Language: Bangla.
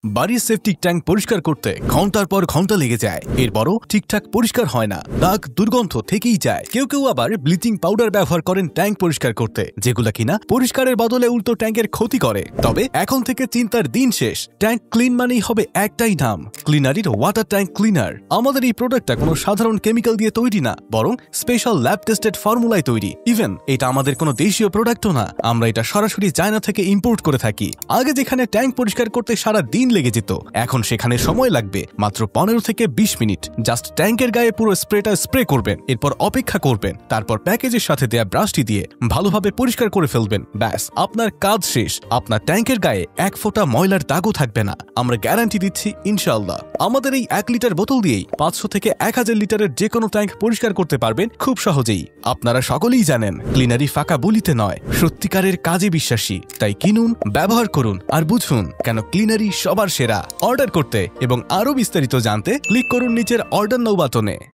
বাড়ির সেপটিক ট্যাঙ্ক পরিষ্কার করতে ঘন্টার পর ঘন্টা লেগে যায়, এরপরও ঠিকঠাক পরিষ্কার হয় না, দাগ দুর্গন্ধ থেকেই যায়। কেউ কেউ আবার ব্লিচিং পাউডার ব্যবহার করেন ট্যাঙ্ক পরিষ্কার করতে, যেগুলা কিনা পরিষ্কারের বদলে উল্টো ট্যাঙ্কের ক্ষতি করে। তবে এখন থেকে চিন্তার দিন শেষ। ট্যাঙ্ক ক্লিন মানেই হবে একটাই নাম, ক্লিনারির ওয়াটার ট্যাঙ্ক ক্লিনার। আমাদের এই প্রোডাক্টটা কোনো সাধারণ কেমিক্যাল দিয়ে তৈরি না, বরং স্পেশাল ল্যাব টেস্টেড ফর্মুলায় তৈরি। ইভেন এটা আমাদের কোনো দেশীয় প্রোডাক্টও না, আমরা এটা সরাসরি চায়না থেকে ইম্পোর্ট করে থাকি। আগে যেখানে ট্যাঙ্ক পরিষ্কার করতে সারা দিন লেগে যেত, এখন সেখানে সময় লাগবে মাত্র 15 থেকে 20 মিনিট। জাস্ট ট্যাঙ্কের গায়ে পুরো স্প্রেটা স্প্রে করবেন, এরপর অপেক্ষা করবেন, তারপর প্যাকেজের সাথে দেয়া ব্রাশটি দিয়ে ভালোভাবে পরিষ্কার করে ফেলবেন। ব্যাস, আপনার কাজ শেষ। আপনার ট্যাঙ্কের গায়ে এক ফোঁটা ময়লার দাগও থাকবে না, আমরা গ্যারান্টি দিচ্ছি ইনশাআল্লাহ। আমাদের এই 1 লিটার বোতল দিয়েই 500 থেকে 1000 লিটারের যে কোনো ট্যাঙ্ক পরিষ্কার করতে পারবেন খুব সহজেই। আপনারা সকলেই জানেন ক্লিনারি ফাঁকা বলিতে নয়, সত্যিকারের কাজে বিশ্বাসী। তাই কিনুন, ব্যবহার করুন আর বুঝুন কেন ক্লিনারি সবার সেরা। অর্ডার করতে এবং আরো বিস্তারিত জানতে ক্লিক করুন নিচের অর্ডার নাও বাটনে।